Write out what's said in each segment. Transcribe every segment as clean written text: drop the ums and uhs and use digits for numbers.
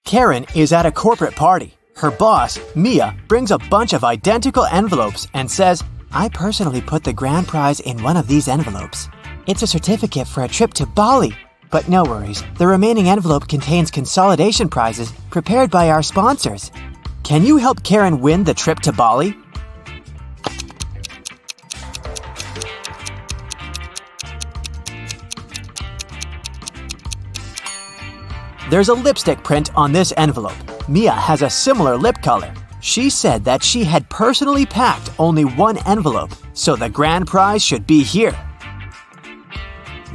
Karen is at a corporate party. Her boss, Mia, brings a bunch of identical envelopes and says, "I personally put the grand prize in one of these envelopes. It's a certificate for a trip to Bali." But no worries, the remaining envelope contains consolidation prizes prepared by our sponsors. Can you help Karen win the trip to Bali? There's a lipstick print on this envelope. Mia has a similar lip color. She said that she had personally packed only one envelope, so the grand prize should be here.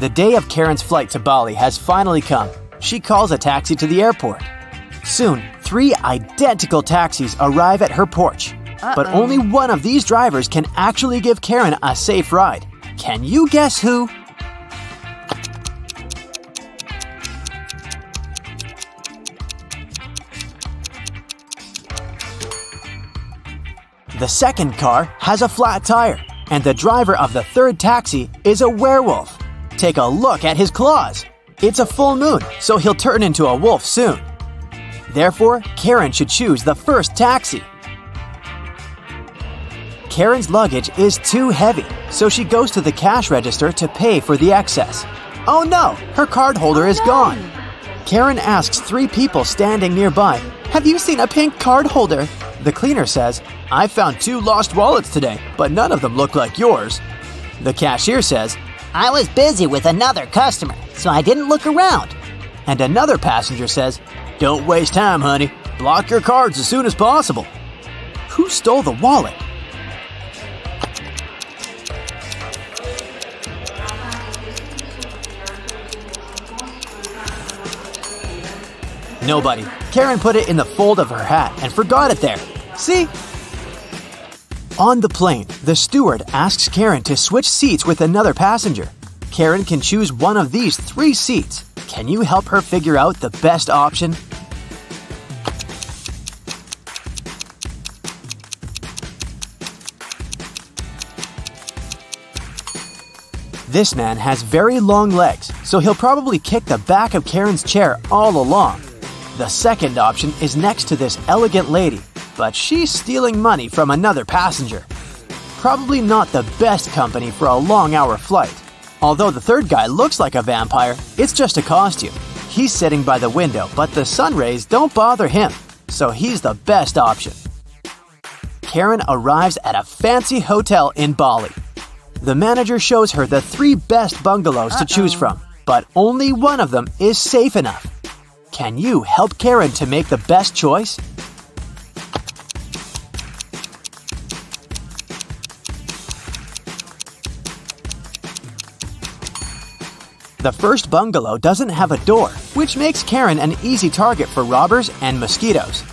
The day of Karen's flight to Bali has finally come. She calls a taxi to the airport. Soon, 3 identical taxis arrive at her porch. But only one of these drivers can actually give Karen a safe ride. Can you guess who? The second car has a flat tire, and the driver of the third taxi is a werewolf. Take a look at his claws. It's a full moon, so he'll turn into a wolf soon. Therefore, Karen should choose the first taxi. Karen's luggage is too heavy, so she goes to the cash register to pay for the excess. Oh no, her card holder is gone. Karen asks 3 people standing nearby, "Have you seen a pink card holder?" The cleaner says, "I found 2 lost wallets today, but none of them look like yours." The cashier says, "I was busy with another customer, so I didn't look around." And another passenger says, "Don't waste time, honey. Block your cards as soon as possible." Who stole the wallet? Nobody. Karen put it in the fold of her hat and forgot it there. See? On the plane, the steward asks Karen to switch seats with another passenger. Karen can choose one of these 3 seats. Can you help her figure out the best option? This man has very long legs, so he'll probably kick the back of Karen's chair all along. The second option is next to this elegant lady, but she's stealing money from another passenger. Probably not the best company for a long-hour flight. Although the third guy looks like a vampire, it's just a costume. He's sitting by the window, but the sun rays don't bother him, so he's the best option. Karen arrives at a fancy hotel in Bali. The manager shows her the 3 best bungalows to choose from, but only one of them is safe enough. Can you help Karen to make the best choice? The first bungalow doesn't have a door, which makes Karen an easy target for robbers and mosquitoes.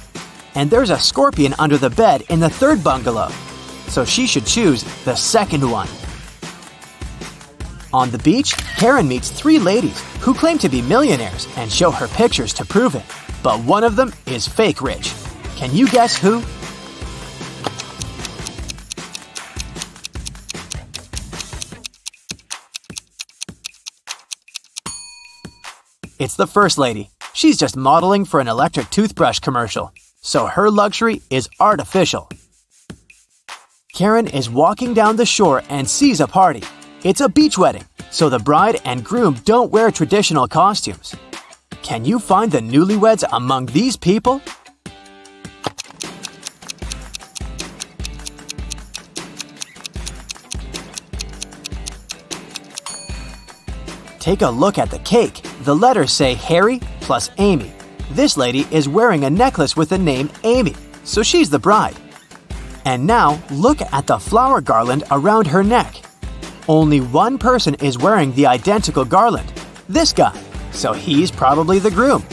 And there's a scorpion under the bed in the third bungalow, so she should choose the second one. On the beach, Karen meets 3 ladies who claim to be millionaires and show her pictures to prove it. But one of them is fake rich. Can you guess who? It's the first lady. She's just modeling for an electric toothbrush commercial, so her luxury is artificial. Karen is walking down the shore and sees a party. It's a beach wedding, so the bride and groom don't wear traditional costumes. Can you find the newlyweds among these people? Take a look at the cake. The letters say Harry plus Amy. This lady is wearing a necklace with the name Amy, so she's the bride. And now, look at the flower garland around her neck. Only one person is wearing the identical garland, this guy, so he's probably the groom.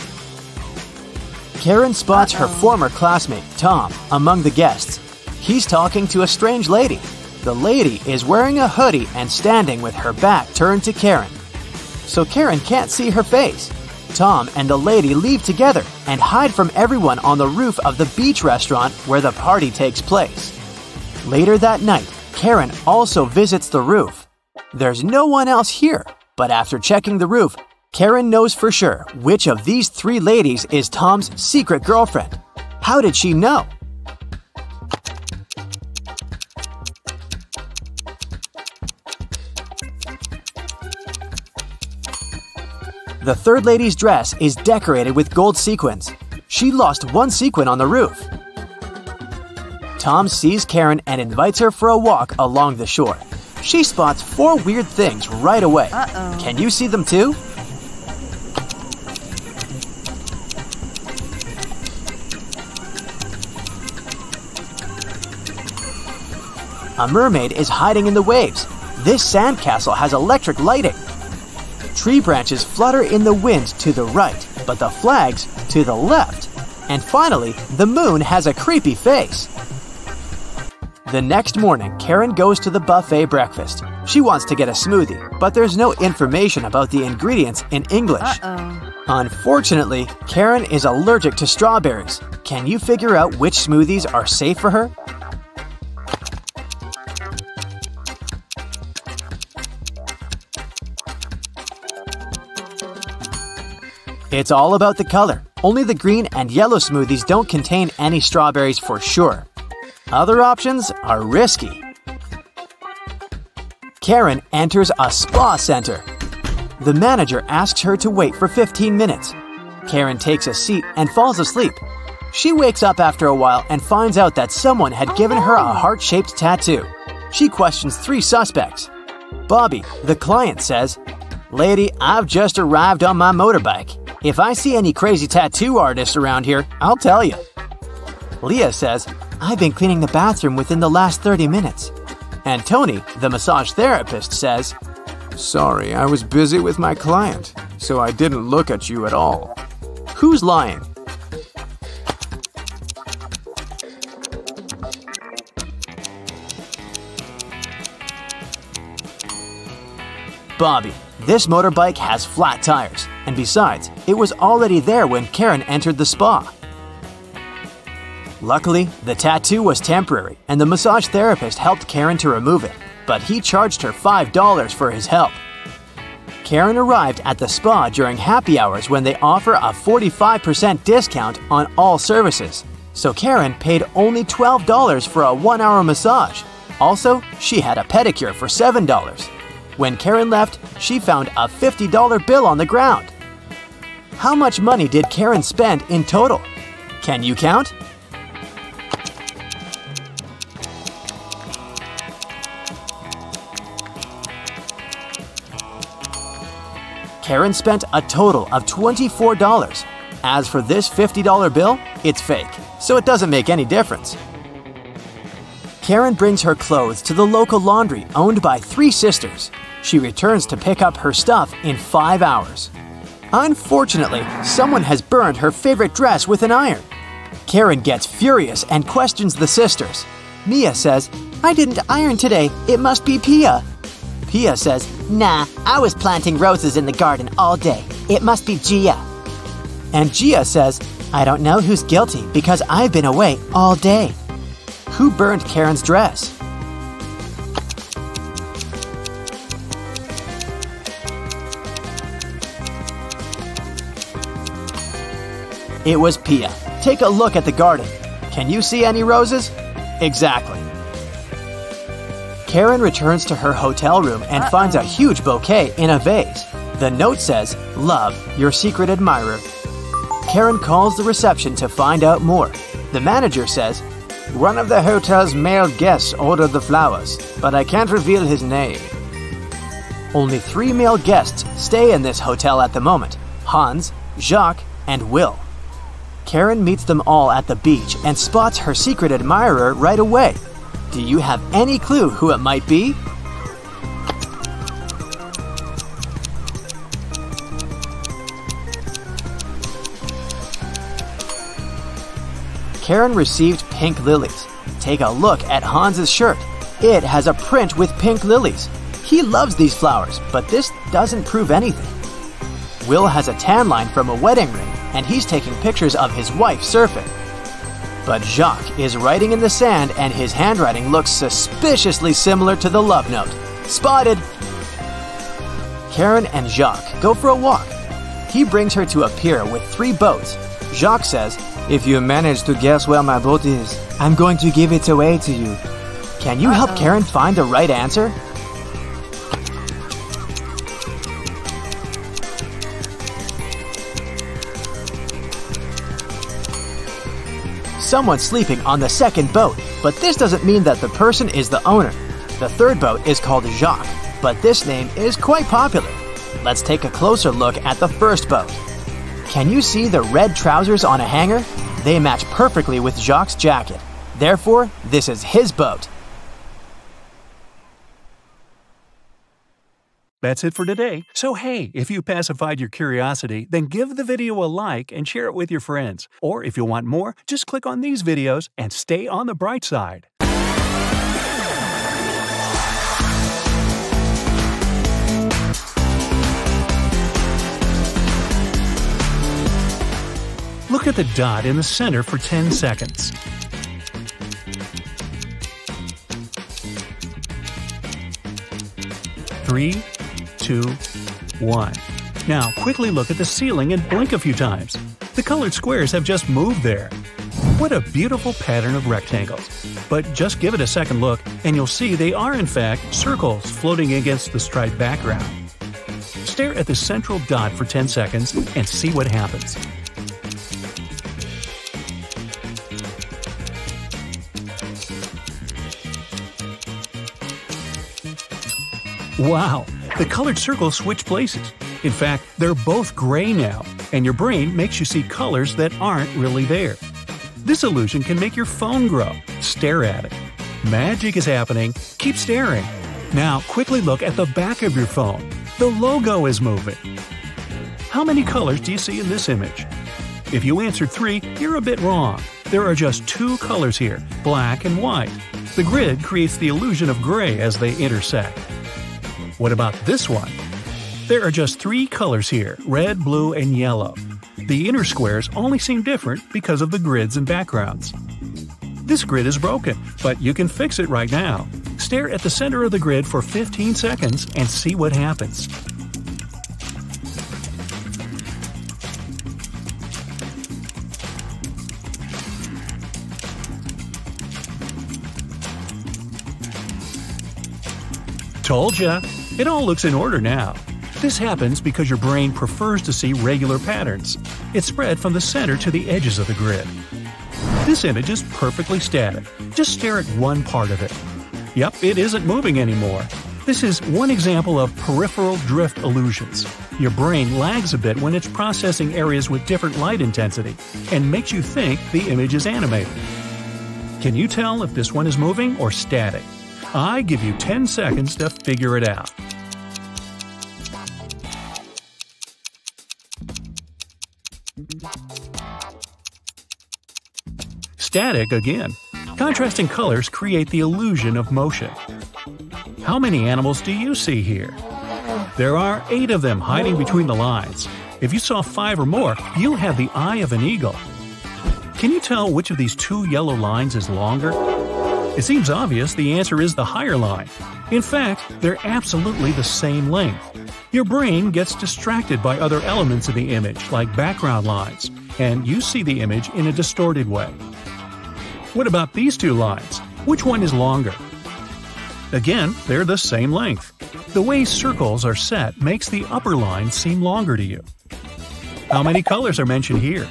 Karen spots her former classmate, Tom, among the guests. He's talking to a strange lady. The lady is wearing a hoodie and standing with her back turned to Karen, so Karen can't see her face. Tom and the lady leave together and hide from everyone on the roof of the beach restaurant where the party takes place. Later that night, Karen also visits the roof. There's no one else here, but after checking the roof, Karen knows for sure which of these 3 ladies is Tom's secret girlfriend. How did she know? The 3rd lady's dress is decorated with gold sequins. She lost 1 sequin on the roof. Tom sees Karen and invites her for a walk along the shore. She spots 4 weird things right away. Can you see them too? A mermaid is hiding in the waves. This sandcastle has electric lighting. Tree branches flutter in the wind to the right, but the flags to the left. And finally, the moon has a creepy face. The next morning, Karen goes to the buffet breakfast. She wants to get a smoothie, but there's no information about the ingredients in English. Unfortunately, Karen is allergic to strawberries. Can you figure out which smoothies are safe for her? It's all about the color. Only the green and yellow smoothies don't contain any strawberries for sure. Other options are risky. Karen enters a spa center. The manager asks her to wait for 15 minutes. Karen takes a seat and falls asleep. She wakes up after a while and finds out that someone had given her a heart-shaped tattoo. She questions 3 suspects. Bobby, the client, says, "Lady, I've just arrived on my motorbike. If I see any crazy tattoo artists around here, I'll tell you." Leah says, "I've been cleaning the bathroom within the last 30 minutes. And Tony, the massage therapist, says, "Sorry, I was busy with my client, so I didn't look at you at all." Who's lying? Bobby. This motorbike has flat tires, and besides, it was already there when Karen entered the spa. Luckily, the tattoo was temporary, and the massage therapist helped Karen to remove it, but he charged her $5 for his help. Karen arrived at the spa during happy hours when they offer a 45% discount on all services, so Karen paid only $12 for a 1-hour massage. Also, she had a pedicure for $7. When Karen left, she found a $50 bill on the ground. How much money did Karen spend in total? Can you count? Karen spent a total of $24. As for this $50 bill, it's fake, so it doesn't make any difference. Karen brings her clothes to the local laundry owned by 3 sisters. She returns to pick up her stuff in 5 hours. Unfortunately, someone has burned her favorite dress with an iron. Karen gets furious and questions the sisters. Mia says, "I didn't iron today. It must be Pia." Pia says, Nah, I was planting roses in the garden all day. It must be Gia. And Gia says, "I don't know who's guilty because I've been away all day." Who burned Karen's dress? It was Pia. Take a look at the garden. Can you see any roses? Exactly. Karen returns to her hotel room and finds a huge bouquet in a vase. The note says, "Love, your secret admirer." Karen calls the reception to find out more. The manager says, "One of the hotel's male guests ordered the flowers, but I can't reveal his name." Only 3 male guests stay in this hotel at the moment: Hans, Jacques, and Will. Karen meets them all at the beach and spots her secret admirer right away. Do you have any clue who it might be? Karen received pink lilies. Take a look at Hans's shirt. It has a print with pink lilies. He loves these flowers, but this doesn't prove anything. Will has a tan line from a wedding ring, and he's taking pictures of his wife surfing. But Jacques is writing in the sand, and his handwriting looks suspiciously similar to the love note. Spotted! Karen and Jacques go for a walk. He brings her to a pier with 3 boats. Jacques says, "If you manage to guess where my boat is, I'm going to give it away to you." Can you help Karen find the right answer? Someone's sleeping on the second boat, but this doesn't mean that the person is the owner. The third boat is called Jacques, but this name is quite popular. Let's take a closer look at the first boat. Can you see the red trousers on a hanger? They match perfectly with Jacques' jacket. Therefore, this is his boat. That's it for today. So hey, if you pacified your curiosity, then give the video a like and share it with your friends. Or if you want more, just click on these videos and stay on the bright side. Look at the dot in the center for 10 seconds. Three, 2, 1. Now, quickly look at the ceiling and blink a few times. The colored squares have just moved there. What a beautiful pattern of rectangles. But just give it a second look, and you'll see they are in fact circles floating against the striped background. Stare at the central dot for 10 seconds and see what happens. Wow! The colored circles switch places. In fact, they're both gray now, and your brain makes you see colors that aren't really there. This illusion can make your phone grow. Stare at it. Magic is happening. Keep staring. Now, quickly look at the back of your phone. The logo is moving. How many colors do you see in this image? If you answered 3, you're a bit wrong. There are just 2 colors here, black and white. The grid creates the illusion of gray as they intersect. What about this one? There are just 3 colors here, red, blue, and yellow. The inner squares only seem different because of the grids and backgrounds. This grid is broken, but you can fix it right now. Stare at the center of the grid for 15 seconds and see what happens. Told ya! It all looks in order now. This happens because your brain prefers to see regular patterns. It's spread from the center to the edges of the grid. This image is perfectly static. Just stare at one part of it. Yep, it isn't moving anymore. This is one example of peripheral drift illusions. Your brain lags a bit when it's processing areas with different light intensity and makes you think the image is animated. Can you tell if this one is moving or static? I give you 10 seconds to figure it out. Static again. Contrasting colors create the illusion of motion. How many animals do you see here? There are 8 of them hiding between the lines. If you saw 5 or more, you'll have the eye of an eagle. Can you tell which of these 2 yellow lines is longer? It seems obvious the answer is the higher line. In fact, they're absolutely the same length. Your brain gets distracted by other elements in the image, like background lines, and you see the image in a distorted way. What about these 2 lines? Which one is longer? Again, they're the same length. The way circles are set makes the upper line seem longer to you. How many colors are mentioned here?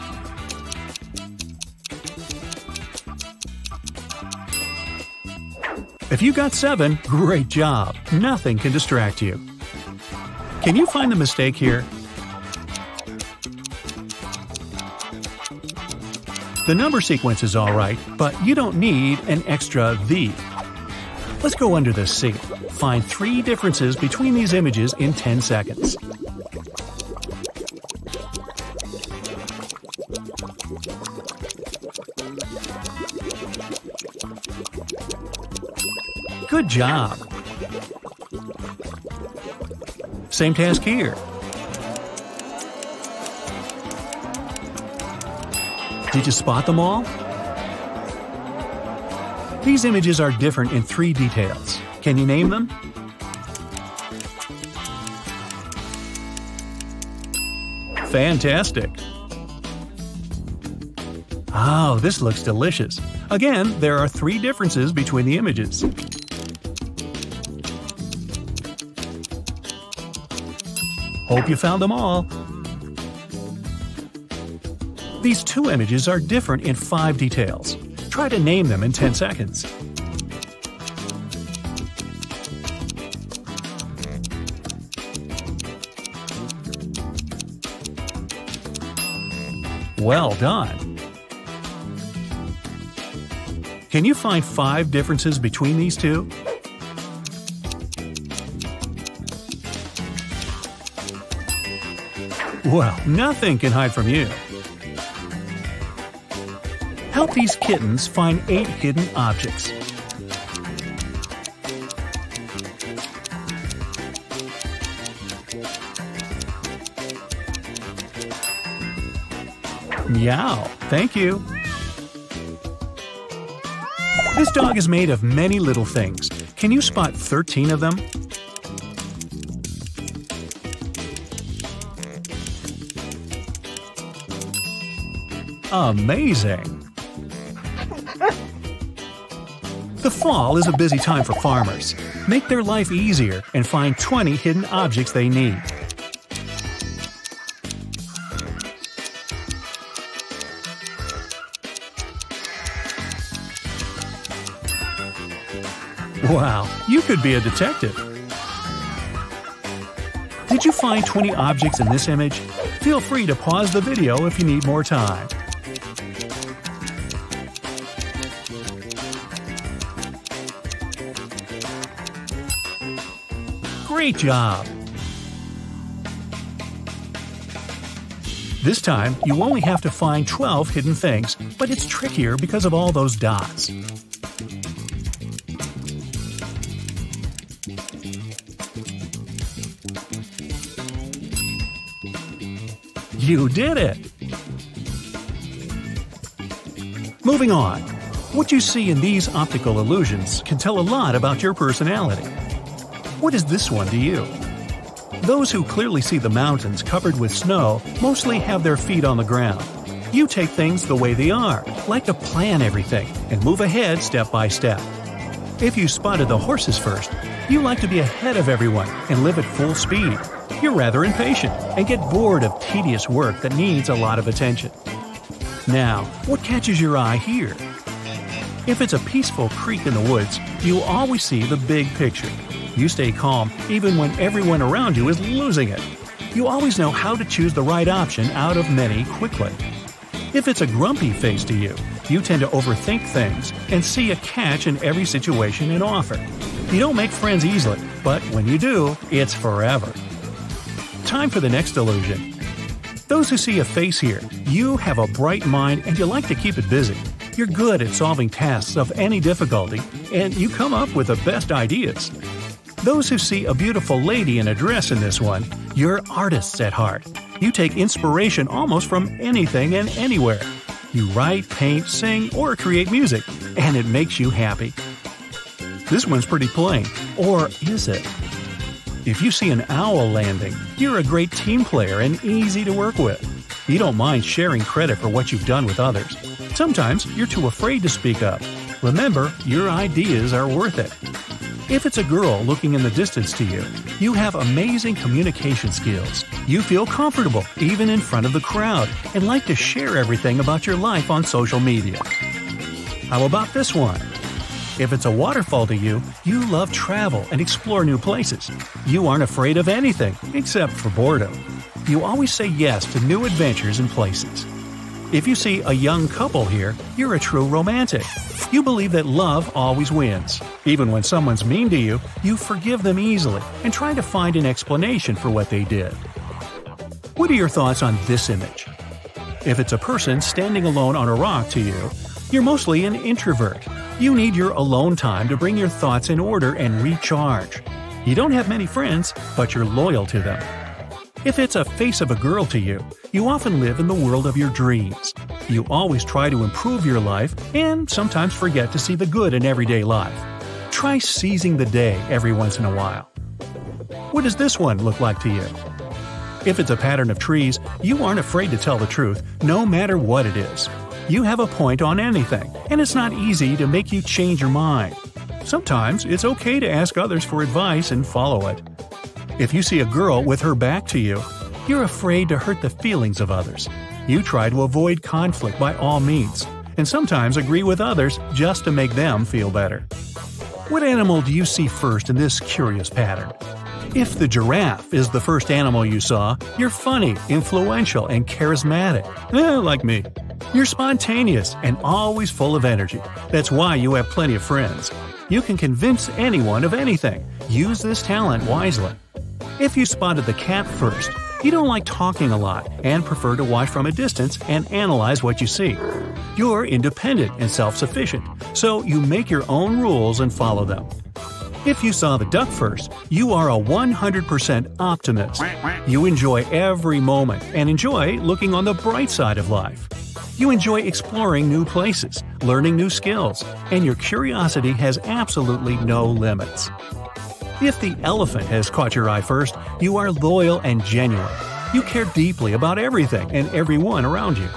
If you got 7, great job! Nothing can distract you. Can you find the mistake here? The number sequence is alright, but you don't need an extra "the." Let's go under the C. Find 3 differences between these images in 10 seconds. Good job! Same task here. Did you spot them all? These images are different in 3 details. Can you name them? Fantastic! Oh, this looks delicious. Again, there are 3 differences between the images. Hope you found them all. These 2 images are different in 5 details. Try to name them in 10 seconds. Well done! Can you find 5 differences between these 2? Well, nothing can hide from you. Help these kittens find 8 hidden objects. Meow, thank you. This dog is made of many little things. Can you spot 13 of them? Amazing! The fall is a busy time for farmers. Make their life easier and find 20 hidden objects they need. Wow, you could be a detective! Did you find 20 objects in this image? Feel free to pause the video if you need more time. Great job! This time, you only have to find 12 hidden things, but it's trickier because of all those dots. You did it! Moving on. What you see in these optical illusions can tell a lot about your personality. What is this one to you? Those who clearly see the mountains covered with snow mostly have their feet on the ground. You take things the way they are, like to plan everything, and move ahead step by step. If you spotted the horses first, you like to be ahead of everyone and live at full speed. You're rather impatient and get bored of tedious work that needs a lot of attention. Now, what catches your eye here? If it's a peaceful creek in the woods, you always see the big picture. You stay calm even when everyone around you is losing it. You always know how to choose the right option out of many quickly. If it's a grumpy face to you, you tend to overthink things and see a catch in every situation and offer. You don't make friends easily, but when you do, it's forever. Time for the next illusion. Those who see a face here, you have a bright mind and you like to keep it busy. You're good at solving tasks of any difficulty, and you come up with the best ideas. Those who see a beautiful lady in a dress in this one, you're artists at heart. You take inspiration almost from anything and anywhere. You write, paint, sing, or create music, and it makes you happy. This one's pretty plain, or is it? If you see an owl landing, you're a great team player and easy to work with. You don't mind sharing credit for what you've done with others. Sometimes you're too afraid to speak up. Remember, your ideas are worth it. If it's a girl looking in the distance to you, you have amazing communication skills. You feel comfortable even in front of the crowd and like to share everything about your life on social media. How about this one? If it's a waterfall to you, you love travel and explore new places. You aren't afraid of anything except for boredom. You always say yes to new adventures and places. If you see a young couple here, you're a true romantic. You believe that love always wins. Even when someone's mean to you, you forgive them easily and try to find an explanation for what they did. What are your thoughts on this image? If it's a person standing alone on a rock to you, you're mostly an introvert. You need your alone time to bring your thoughts in order and recharge. You don't have many friends, but you're loyal to them. If it's a face of a girl to you, you often live in the world of your dreams. You always try to improve your life and sometimes forget to see the good in everyday life. Try seizing the day every once in a while. What does this one look like to you? If it's a pattern of trees, you aren't afraid to tell the truth, no matter what it is. You have a point on anything, and it's not easy to make you change your mind. Sometimes it's okay to ask others for advice and follow it. If you see a girl with her back to you, you're afraid to hurt the feelings of others. You try to avoid conflict by all means, and sometimes agree with others just to make them feel better. What animal do you see first in this curious pattern? If the giraffe is the first animal you saw, you're funny, influential, and charismatic. Like me. You're spontaneous and always full of energy. That's why you have plenty of friends. You can convince anyone of anything. Use this talent wisely. If you spotted the cat first, you don't like talking a lot and prefer to watch from a distance and analyze what you see. You're independent and self-sufficient, so you make your own rules and follow them. If you saw the duck first, you are a 100% optimist. You enjoy every moment and enjoy looking on the bright side of life. You enjoy exploring new places, learning new skills, and your curiosity has absolutely no limits. If the elephant has caught your eye first, you are loyal and genuine. You care deeply about everything and everyone around you.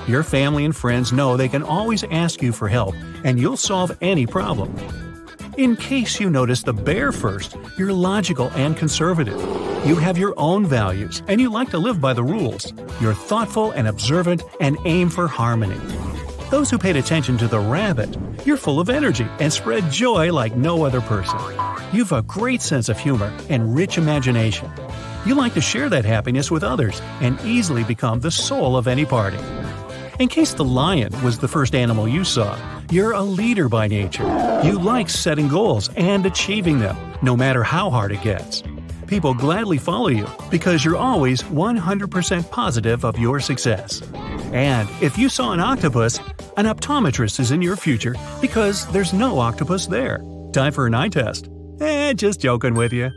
Your family and friends know they can always ask you for help, and you'll solve any problem. In case you notice the bear first, you're logical and conservative. You have your own values, and you like to live by the rules. You're thoughtful and observant and aim for harmony. Those who paid attention to the rabbit, you're full of energy and spread joy like no other person. You've a great sense of humor and rich imagination. You like to share that happiness with others and easily become the soul of any party. In case the lion was the first animal you saw, you're a leader by nature. You like setting goals and achieving them, no matter how hard it gets. People gladly follow you because you're always 100% positive of your success. And if you saw an octopus, an optometrist is in your future because there's no octopus there. Time for an eye test. Just joking with you.